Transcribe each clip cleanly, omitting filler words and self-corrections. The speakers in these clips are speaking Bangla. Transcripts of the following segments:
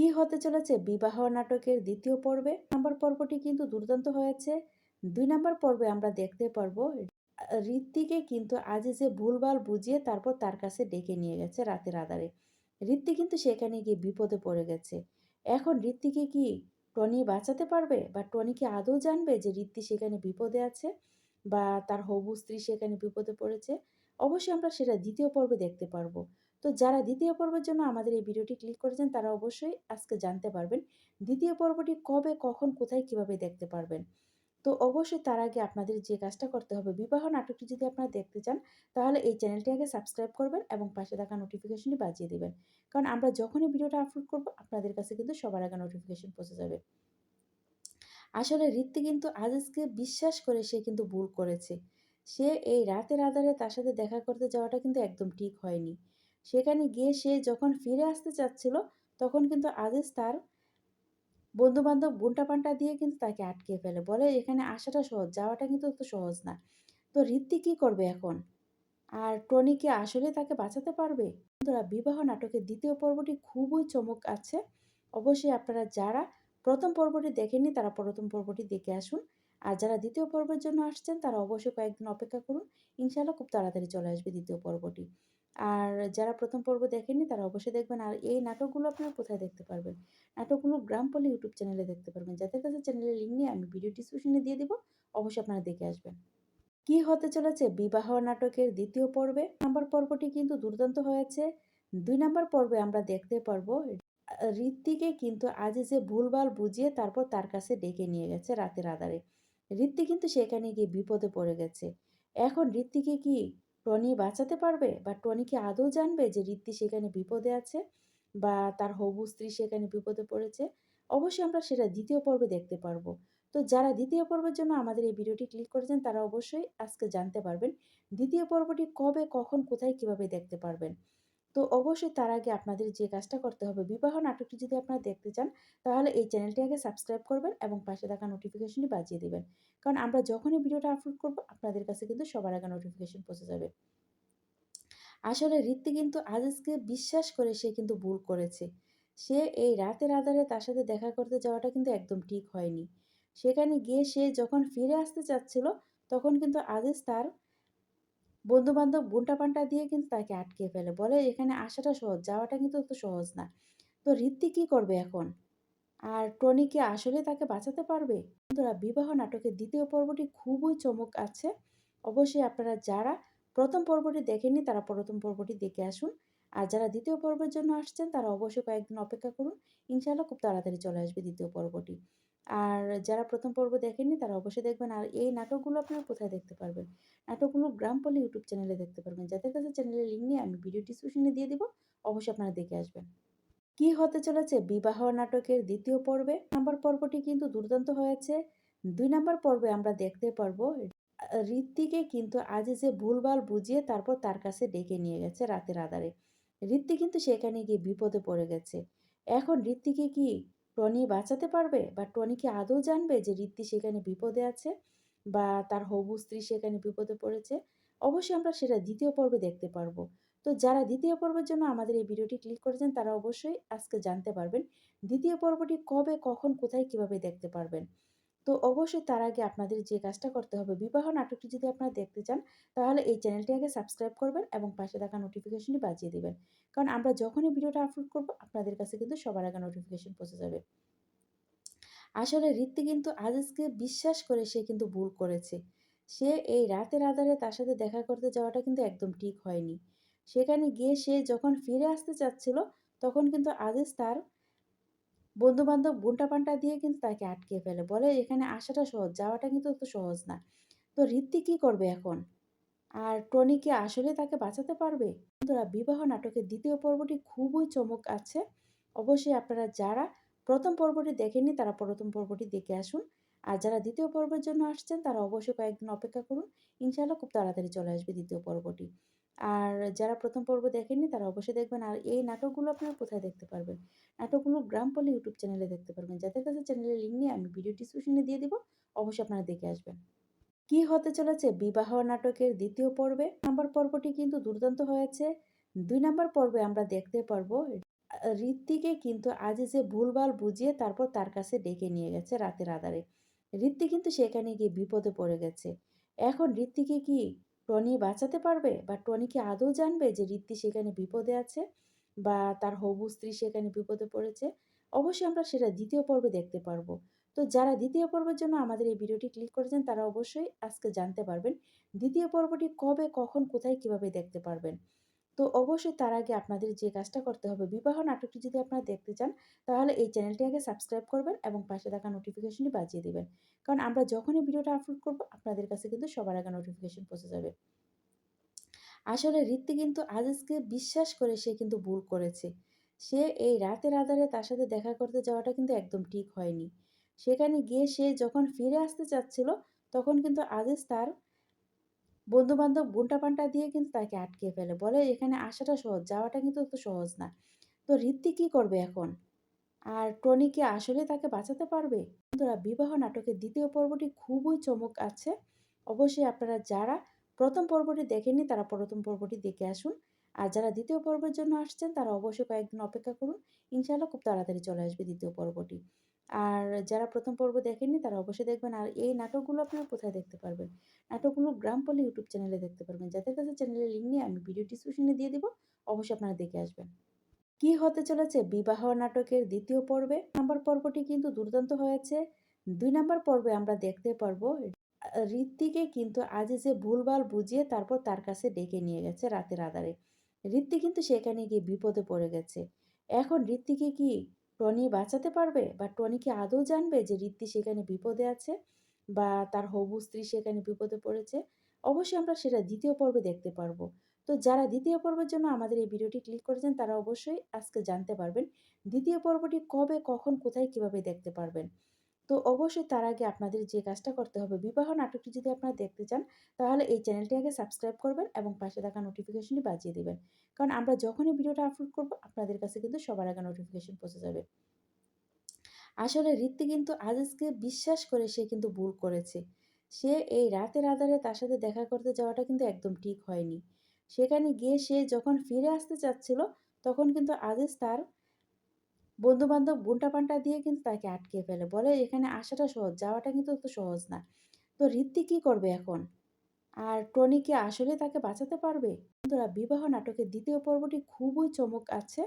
কি হতে চলেছে বিবাহ নাটকের দ্বিতীয় পর্বে? নম্বর পর্বটি কিন্তু দুর্দান্ত হয়েছে। ২ নম্বর পর্বে আমরা দেখতে পারবো ঋত্বিকে কিন্তু আজিজে ভুলভাল বুঝিয়ে তারপর তার কাছে ডেকে নিয়ে গেছে রাতের আঁধারে। ঋত্বিক কিন্তু সেখানে গিয়ে বিপদে পড়ে গেছে। এখন ঋত্বিকে কি টনি বাঁচাতে পারবে? বা টনি কি আদৌ জানবে যে ঋত্বিক সেখানে বিপদে আছে? বা তার হবু স্ত্রী সেখানে বিপদে পড়েছে? অবশ্যই আমরা সেটা দ্বিতীয় পর্বে দেখতে পারবো। তো যারা দ্বিতীয় পর্বের জন্য আমাদের এই ভিডিওটি ক্লিক করেছেন তারা অবশ্যই আজকে জানতে পারবেন দ্বিতীয় পর্বটি কবে, কখন, কোথায়, কিভাবে দেখতে পারবেন। তো অবশ্যই তার আগে আপনাদের যে কাজটা করতে হবে, বিবাহ নাটকটি যদি আপনারা দেখতে চান তাহলে এই চ্যানেলটি আগে সাবস্ক্রাইব করবেন এবং পাশে থাকা নোটিফিকেশনটি বাজিয়ে দিবেন। কারণ আমরা যখনই ভিডিওটা আপলোড করব আপনাদের কাছে কিন্তু সবার আগে নোটিফিকেশন পৌঁছে যাবে। আসলে ঋত্বিক কিন্তু আজিজকে বিশ্বাস করে সে কিন্তু ভুল করেছে। সে এই রাতের আঁধারে তার সাথে দেখা করতে যাওয়াটা কিন্তু একদম ঠিক হয়নি। সেখানে গিয়ে সে যখন ফিরে আসতে চাচ্ছিল, তখন কিন্তু আজিজ তার বন্ধু-বান্ধব গুন্টা-পান্টা দিয়ে কিন্তু তাকে আটকিয়ে ফেলে। বলে এখানে আসাটা সহজ, যাওয়াটা কিন্তু অত সহজ না। তো ঋত্বিক কি করবে এখন? আর টনি কি আসলে তাকে বাঁচাতে পারবে? বন্ধুরা, বিবাহ নাটকের দ্বিতীয় পর্বটি খুবই চমক আছে। অবশ্যই আপনারা যারা প্রথম পর্বটি দেখেননি তারা প্রথম পর্বটি দেখে আসুন। আর যারা দ্বিতীয় পর্বের জন্য আসছেন তারা অবশ্যই কয়েকদিন অপেক্ষা করুন। ইনশাআল্লাহ খুব তাড়াতাড়ি চলে আসবে দ্বিতীয় পর্বটি। আর যারা প্রথম পর্ব দেখেননি তারা অবশ্যই দেখবেন। আর এই নাটকগুলো আপনারা কোথায় দেখতে পারবেন? নাটকগুলো গ্রামপল্লী ইউটিউব চ্যানেলে দেখতে পারবেন। যাদের কাছে চ্যানেলের লিঙ্ক নেই আমি ভিডিও ডিসক্রিপশনে দিয়ে দিব। অবশ্যই আপনারা দেখে আসবেন। কি হতে চলেছে বিবাহ নাটকের দ্বিতীয় পর্বে? নম্বর পর্বটি কিন্তু দুর্দান্ত হয়েছে। ২ নম্বর পর্বে আমরা দেখতে পারবো ঋত্বিকে কিন্তু আজিজে ভুলভাল বুঝিয়ে তারপর তার কাছে ডেকে নিয়ে গেছে রাতের আঁধারে। ঋত্বিক কিন্তু সেখানে গিয়ে বিপদে পড়ে গেছে। এখন ঋত্বিকে কি টনি বাঁচাতে পারবে? বা টনি কি আদৌ জানবে যে ঋত্বিক সেখানে বিপদে আছে? বা তার হবু স্ত্রী সেখানে বিপদে পড়েছে? অবশ্যই আমরা সেটা দ্বিতীয় পর্বে দেখতে পারবো। তো যারা দ্বিতীয় পর্বের জন্য আমাদের এই ভিডিওটি ক্লিক করেছেন তারা অবশ্যই আজকে জানতে পারবেন দ্বিতীয় পর্বটি কবে, কখন, কোথায়, কিভাবে দেখতে পারবেন। তো অবশ্যই তার আগে আপনাদের যে কাজটা করতে হবে, বিবাহ নাটকটি যদি আপনারা দেখতে চান তাহলে এই চ্যানেলটি আগে সাবস্ক্রাইব করবেন এবং পাশে থাকা নোটিফিকেশনটি বাজিয়ে দিবেন। কারণ আমরা যখনই ভিডিওটা আপলোড করব আপনাদের কাছে কিন্তু সবার আগে নোটিফিকেশন পৌঁছে যাবে। আসলে ঋত্বিক কিন্তু আজিজকে বিশ্বাস করে সে কিন্তু ভুল করেছে। সে এই রাতের আঁধারে তার সাথে দেখা করতে যাওয়াটা কিন্তু একদম ঠিক হয়নি। সেখানে গিয়ে সে যখন ফিরে আসতে চাচ্ছিল, তখন কিন্তু আজিজ তার বন্ধু-বান্ধব গুন্টা-পান্টা দিয়ে কিন্তু তাকে আটকিয়ে ফেলে। বলে এখানে আসাটা সহজ, যাওয়াটা কিন্তু অত সহজ না। তো ঋত্বিক কি করবে এখন? আর টনি কি আসলে তাকে বাঁচাতে পারবে? বন্ধুরা, বিবাহ নাটকের দ্বিতীয় পর্বটি খুবই চমক আছে। অবশ্যই আপনারা যারা প্রথম পর্বটি দেখেননি তারা প্রথম পর্বটি দেখে আসুন। আর যারা দ্বিতীয় পর্বের জন্য আসছেন তারা অবশ্যই কয়েকদিন অপেক্ষা করুন। ইনশাআল্লাহ খুব তাড়াতাড়ি চলে আসবে দ্বিতীয় পর্বটি। আর যারা প্রথম পর্ব দেখেননি তারা অবশ্যই দেখবেন। আর এই নাটকগুলো আপনারা কোথায় দেখতে পারবেন? নাটকগুলো গ্রামপল্লী ইউটিউব চ্যানেলে দেখতে পারবেন। যাদের কাছে চ্যানেলের লিঙ্ক নেই আমি ভিডিও ডিসক্রিপশনে দিয়ে দিব। অবশ্যই আপনারা দেখে আসবেন। কি হতে চলেছে বিবাহ নাটকের দ্বিতীয় পর্বে? নম্বর পর্বটি কিন্তু দুর্দান্ত হয়েছে। ২ নম্বর পর্বে আমরা দেখতে পারবো ঋত্বিকে কিন্তু আজিজে ভুলভাল বুঝিয়ে তারপর তার কাছে ডেকে নিয়ে গেছে রাতের আঁধারে। ঋত্বিক কিন্তু সেখানে গিয়ে বিপদে পড়ে গেছে। এখন ঋত্বিকে কি টনি বাঁচাতে পারবে? বা টনি কি আদৌ জানবে যে ঋত্বিক সেখানে বিপদে আছে? বা তার হবু স্ত্রী সেখানে বিপদে পড়েছে? অবশ্যই আমরা সেটা দ্বিতীয় পর্বে দেখতে পারবো। তো যারা দ্বিতীয় পর্বের জন্য আমাদের এই ভিডিওটি ক্লিক করেছেন তারা অবশ্যই আজকে জানতে পারবেন দ্বিতীয় পর্বটি কবে, কখন, কোথায়, কিভাবে দেখতে পারবেন। তো অবশ্যই তার আগে আপনাদের যে কাজটা করতে হবে, বিবাহ নাটকটি যদি আপনারা দেখতে চান তাহলে এই চ্যানেলটি আগে সাবস্ক্রাইব করবেন এবং পাশে থাকা নোটিফিকেশনটি বাজিয়ে দিবেন। কারণ আমরা যখনই ভিডিওটা আপলোড করব আপনাদের কাছে কিন্তু সবার আগে নোটিফিকেশন পৌঁছে যাবে। আসলে ঋত্বিক কিন্তু আজিজকে বিশ্বাস করে সে কিন্তু ভুল করেছে। সে এই রাতের আঁধারে তার সাথে দেখা করতে যাওয়াটা কিন্তু একদম ঠিক হয়নি। সেখানে গিয়ে সে যখন ফিরে আসতে চাচ্ছিল, তখন কিন্তু আজিজ তার বন্ধু-বান্ধব গুন্টা-পান্টা দিয়ে কিন্তু তাকে আটকিয়ে ফেলে। বলে এখানে আসাটা সহজ, যাওয়াটা কিন্তু অত সহজ না। তো ঋত্বিক কি করবে এখন? আর টনি কি আসলে তাকে বাঁচাতে পারবে? বন্ধুরা, বিবাহ নাটকের দ্বিতীয় পর্বটি খুবই চমক আছে। অবশ্যই আপনারা যারা প্রথম পর্বটি দেখেননি তারা প্রথম পর্বটি দেখে আসুন। আর যারা দ্বিতীয় পর্বের জন্য আসছেন তারা অবশ্যই কয়েকদিন অপেক্ষা করুন। ইনশাআল্লাহ খুব তাড়াতাড়ি চলে আসবে দ্বিতীয় পর্বটি। আর যারা প্রথম পর্ব দেখেননি তারা অবশ্যই দেখবেন। আর এই নাটকগুলো আপনারা কোথায় দেখতে পারবেন? নাটকগুলো গ্রামপল্লী ইউটিউব চ্যানেলে দেখতে পারবেন। যাদের কাছে চ্যানেলের লিঙ্ক নেই আমি ভিডিও ডিসক্রিপশনে দিয়ে দিব। অবশ্যই আপনারা দেখে আসবেন। কি হতে চলেছে বিবাহ নাটকের দ্বিতীয় পর্বে? নম্বর পর্বটি কিন্তু দুর্দান্ত হয়েছে। ২ নম্বর পর্বে আমরা দেখতে পারবো ঋত্বিকে কিন্তু আজ যে ভুলভাল বুঝিয়ে তারপর তার কাছে ডেকে নিয়ে গেছে রাতের আঁধারে। ঋত্বিক কিন্তু সেখানে গিয়ে বিপদে পড়ে গেছে। এখন ঋত্বিককে কি টনি বাঁচাতে পারবে? বা টনি কি আদৌ জানবে যে ঋত্বিক সেখানে বিপদে আছে? বা তার হবু স্ত্রী সেখানে বিপদে পড়েছে? অবশ্যই আমরা সেটা ২য় পর্বে দেখতে পারবো। তো যারা ২য় পর্বের জন্য আমাদের এই ভিডিওটি ক্লিক করেছেন তারা অবশ্যই আজকে জানতে পারবেন ২য় পর্বটি কবে, কখন, কোথায়, কিভাবে দেখতে পারবেন। তো অবশ্যই তার আগে আপনাদের যে কাজটা করতে হবে, বিবাহ নাটকটি যদি আপনারা দেখতে চান, তাহলে এই চ্যানেলটি আগে সাবস্ক্রাইব করবেন এবং পাশে থাকা নোটিফিকেশনটি বাজিয়ে দিবেন। কারণ আমরা যখনই ভিডিওটা আপলোড করব, আপনাদের কাছে কিন্তু সবার আগে নোটিফিকেশন পৌঁছে যাবে। আসলে ঋত্বিক কিন্তু আজিজকে বিশ্বাস করে সে কিন্তু ভুল করেছে। সে এই রাতের আঁধারে তার সাথে দেখা করতে যাওয়াটা কিন্তু একদম ঠিক হয়নি। সেখানে গিয়ে সে যখন ফিরে আসতে চাচ্ছিল, তখন কিন্তু আজিজ তার বন্ধু-বান্ধব গুন্টা-পান্টা দিয়ে কিন্তু তাকে আটকে ফেলে। বলে এখানে আসাটা সহজ, যাওয়াটা কিন্তু অত সহজ না। তো ঋত্বিক কি করবে এখন? আর টনি কি আসলে তাকে বাঁচাতে পারবে? বন্ধুরা, বিবাহ নাটকের ২য় পর্বটি খুবই চমক আছে। অবশ্যই আপনারা যারা ১ম পর্বটি দেখেননি তারা ১ম পর্বটি দেখে আসুন। আর যারা ২য় পর্বের জন্য আসছেন তারা অবশ্যই কয়েকদিন অপেক্ষা করুন। ইনশাআল্লাহ খুব তাড়াতাড়ি চলে আসবে ২য় পর্বটি। আর যারা ১ম পর্ব দেখেননি তারা অবশ্যই দেখবেন। আর এই নাটকগুলো আপনারা কোথায় দেখতে পারবেন? নাটকগুলো গ্রামপল্লী ইউটিউব চ্যানেলে দেখতে পারবেন। যাদের কাছে চ্যানেলের লিঙ্ক নেই আমি ভিডিও ডিসক্রিপশনে দিয়ে দিব। অবশ্যই আপনারা দেখে আসবেন। কি হতে চলেছে বিবাহ নাটকের ২য় পর্বে? নাম্বার পর্বটি কিন্তু দুর্দান্ত হয়েছে। ২ নাম্বার পর্বে আমরা দেখতে পারবো ঋত্বিকে কিন্তু আজ যে ভুলভাল বুঝিয়ে তারপর তার কাছে ডেকে নিয়ে গেছে রাতের আঁধারে। ঋত্বিক কিন্তু সেখানে গিয়ে বিপদে পড়ে গেছে। এখন ঋত্বিককে কি টনি বাঁচাতে পারবে? বা টনি কি আদৌ জানবে যে ঋত্বিক সেখানে বিপদে আছে? বা তার হবু স্ত্রী সেখানে বিপদে পড়েছে? অবশ্যই আমরা সেটা ২য় পর্বে দেখতে পারবো। তো যারা ২য় পর্বের জন্য আমাদের এই ভিডিওটি ক্লিক করেছেন তারা অবশ্যই আজকে জানতে পারবেন ২য় পর্বটি কবে, কখন, কোথায়, কিভাবে দেখতে পারবেন। তো অবশ্যই তার আগে আপনাদের যে কাজটা করতে হবে, বিবাহ নাটকটি যদি আপনারা দেখতে চান, তাহলে এই চ্যানেলটি আগে সাবস্ক্রাইব করবেন এবং পাশে থাকা নোটিফিকেশনটি বাজিয়ে দিবেন। কারণ আমরা যখনই ভিডিওটা আপলোড করব, আপনাদের কাছে কিন্তু সবার আগে নোটিফিকেশন পৌঁছে যাবে। আসলে ঋত্বিক কিন্তু আজিজকে বিশ্বাস করে সে কিন্তু ভুল করেছে। সে এই রাতের আঁধারে তার সাথে দেখা করতে যাওয়াটা কিন্তু একদম ঠিক হয়নি। সেখানে গিয়ে সে যখন ফিরে আসতে চাচ্ছিল, তখন কিন্তু আজিজ তার বন্ধু-বান্ধব গুন্টা-পান্টা দিয়ে কিন্তু তাকে আটকে ফেলে। বলে এখানে আসাটা সহজ, যাওয়াটা কিন্তু অত সহজ না। তো ঋত্বিক কি করবে এখন? আর টনি কি আসলে তাকে বাঁচাতে পারবে? বন্ধুরা, বিবাহ নাটকের ২য় পর্বটি খুবই চমক আছে।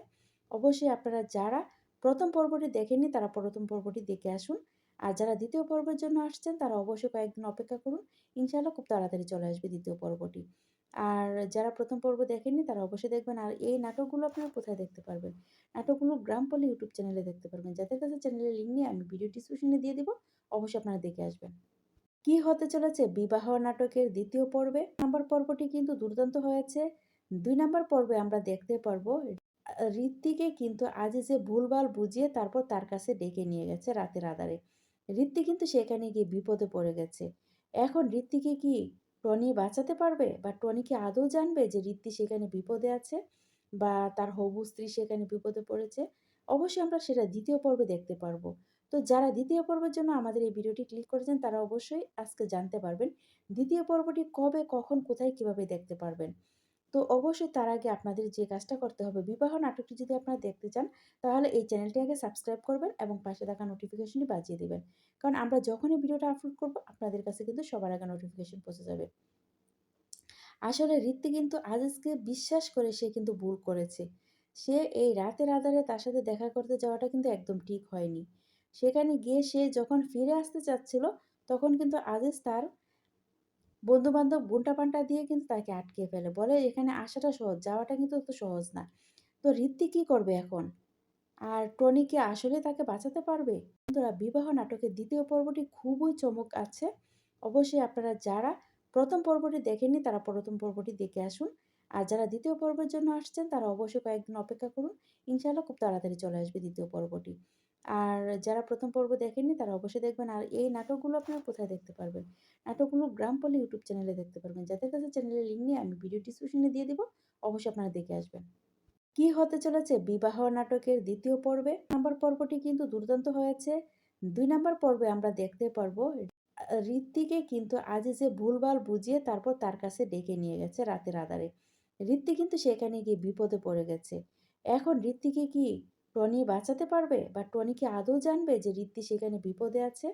অবশ্যই আপনারা যারা ১ম পর্বটি দেখেননি তারা ১ম পর্বটি দেখে আসুন। আর যারা ২য় পর্বের জন্য আসছেন তারা অবশ্যই কয়েকদিন অপেক্ষা করুন। ইনশাআল্লাহ খুব তাড়াতাড়ি চলে আসবে ২য় পর্বটি। আর যারা ১ম পর্ব দেখেননি তারা অবশ্যই দেখবেন। আর এই নাটকগুলো আপনারা কোথায় দেখতে পারবেন? নাটকগুলো গ্রামপল্লী ইউটিউব চ্যানেলে দেখতে পারবেন। যাদের কাছে চ্যানেলের লিঙ্ক নেই আমি ভিডিও ডিসক্রিপশনে দিয়ে দিব। অবশ্যই আপনারা দেখে আসবেন। কি হতে চলেছে বিবাহ নাটকের ২য় পর্বে? নাম্বার পর্বটি কিন্তু দুর্দান্ত হয়েছে। ২ নাম্বার পর্বে আমরা দেখতে পারবো ঋত্বিকে কিন্তু আজ যে ভুলভাল বুঝিয়ে তারপর তার কাছে ডেকে নিয়ে গেছে রাতের আঁধারে। ঋত্বিক কিন্তু সেখানে গিয়ে বিপদে পড়ে গেছে। এখন ঋত্বিককে কি টনি বাঁচাতে পারবে? বা টনি কি আদৌ জানবে যে ঋত্বিক সেখানে বিপদে আছে? বা তার হবু স্ত্রী সেখানে বিপদে পড়েছে? অবশ্যই আমরা সেটা ২য় পর্বে দেখতে পারবো। তো যারা ২য় পর্বের জন্য আমাদের এই ভিডিওটি ক্লিক করেছেন তারা অবশ্যই আজকে জানতে পারবেন ২য় পর্বটি কবে, কখন, কোথায়, কিভাবে দেখতে পারবেন। তো অবশ্যই তার আগে আপনাদের যে কাজটা করতে হবে, বিবাহ নাটকটি যদি আপনারা দেখতে চান, তাহলে এই চ্যানেলটি আগে সাবস্ক্রাইব করবেন এবং পাশে থাকা নোটিফিকেশনটি বাজিয়ে দিবেন। কারণ আমরা যখনই ভিডিওটা আপলোড করব, আপনাদের কাছে কিন্তু সবার আগে নোটিফিকেশন পৌঁছে যাবে। আসলে ঋত্বিক কিন্তু আজিজকে বিশ্বাস করে সে কিন্তু ভুল করেছে। সে এই রাতের আঁধারে তার সাথে দেখা করতে যাওয়াটা কিন্তু একদম ঠিক হয়নি। সেখানে গিয়ে সে যখন ফিরে আসতে চাচ্ছিল, তখন কিন্তু আজিজ তার বন্ধু-বান্ধব গুন্টা-পান্টা দিয়ে কিন্তু তাকে আটকে ফেলে। বলে এখানে আসাটা সহজ, যাওয়াটা কিন্তু অত সহজ না। তো ঋত্বিক কি করবে এখন? আর টনি কি আসলে তাকে বাঁচাতে পারবে? বন্ধুরা, বিবাহ নাটকের ২য় পর্বটি খুবই চমক আছে। অবশ্যই আপনারা যারা ১ম পর্বটি দেখেননি তারা ১ম পর্বটি দেখে আসুন। আর যারা ২য় পর্বের জন্য আসছেন তারা অবশ্যই কয়েকদিন অপেক্ষা করুন। ইনশাআল্লাহ খুব তাড়াতাড়ি চলে আসবে ২য় পর্বটি। আর যারা ১ম পর্ব দেখেননি তারা অবশ্যই দেখবেন। আর এই নাটকগুলো আপনারা কোথায় দেখতে পারবেন? নাটকগুলো গ্রামপল্লী ইউটিউব চ্যানেলে দেখতে পারবেন। যাদের কাছে চ্যানেলের লিঙ্ক নেই আমি ভিডিও ডিসক্রিপশনে দিয়ে দিব। অবশ্যই আপনারা দেখে আসবেন। কি হতে চলেছে বিবাহ নাটকের ২য় পর্বে? নাম্বার পর্বটি কিন্তু দুর্দান্ত হয়েছে। ২ নাম্বার পর্বে আমরা দেখতে পারবো ঋত্বিকে কিন্তু আজ যে ভুলভাল বুঝিয়ে তারপর তার কাছে ডেকে নিয়ে গেছে রাতের আঁধারে। ঋত্বিক কিন্তু সেখানে গিয়ে বিপদে পড়ে গেছে। এখন ঋত্বিকে কি টনি বাঁচাতে পারবে? বা টনি কি আদৌ জানবে যে ঋত্বি সেখানে বিপদে আছে?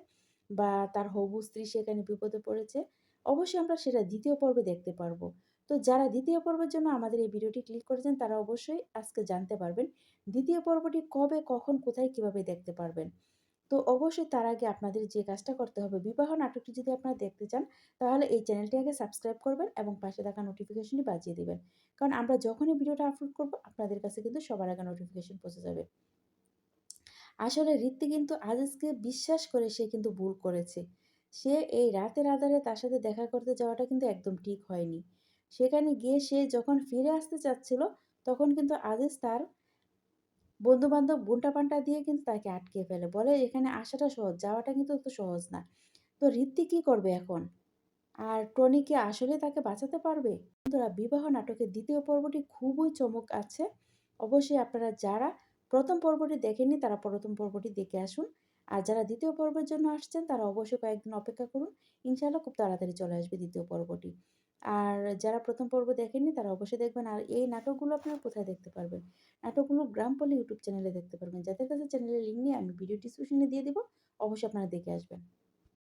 বা তার হবু স্ত্রী সেখানে বিপদে পড়েছে? অবশ্যই আমরা সেটা ২য় পর্বে দেখতে পারবো। তো যারা ২য় পর্বের জন্য আমাদের এই ভিডিওটি ক্লিক করেছেন তারা অবশ্যই আজকে জানতে পারবেন ২য় পর্বটি কবে, কখন, কোথায়, কিভাবে দেখতে পারবেন। তো অবশ্যই তার আগে আপনাদের যে কাজটা করতে হবে, বিবাহ নাটকটি যদি আপনারা দেখতে চান, তাহলে এই চ্যানেলটি আগে সাবস্ক্রাইব করবেন এবং পাশে থাকা নোটিফিকেশনটি বাজিয়ে দিবেন। কারণ আমরা যখনই ভিডিওটা আপলোড করব, আপনাদের কাছে কিন্তু সবার আগে নোটিফিকেশন পৌঁছে যাবে। আসলে ঋত্বিক কিন্তু আজিজকে বিশ্বাস করে সে কিন্তু ভুল করেছে। সে এই রাতের আঁধারে তার সাথে দেখা করতে যাওয়াটা কিন্তু একদম ঠিক হয়নি। সেখানে গিয়ে সে যখন ফিরে আসতে চাচ্ছিল, তখন কিন্তু আজিজ তার বন্ধু-বান্ধব গুন্টা-পান্টা দিয়ে কিন্তু তাকে আটকিয়ে ফেলে। বলে এখানে আসাটা সহজ, যাওয়াটা কিন্তু অত সহজ না। তো ঋত্বিক কি করবে এখন? আর টনি কি আসলে তাকে বাঁচাতে পারবে? বন্ধুরা, বিবাহ নাটকের ২য় পর্বটি খুবই চমক আছে। অবশ্যই আপনারা যারা ১ম পর্বটি দেখেননি তারা ১ম পর্বটি দেখে আসুন। আর যারা ২য় পর্বের জন্য আসছেন তারা অবশ্যই কয়েকদিন অপেক্ষা করুন। ইনশাআল্লাহ খুব তাড়াতাড়ি চলে আসবে ২য় পর্বটি। আর যারা ১ম পর্ব দেখেননি তারা অবশ্যই দেখবেন। আর এই নাটকগুলো আপনারা কোথায় দেখতে পারবেন? নাটকগুলো গ্রামপল্লী ইউটিউব চ্যানেলে দেখতে পারবেন। যাদের কাছে চ্যানেলের লিঙ্ক নেই আমি ভিডিও ডিসক্রিপশনে দিয়ে দিব। অবশ্যই আপনারা দেখে আসবেন।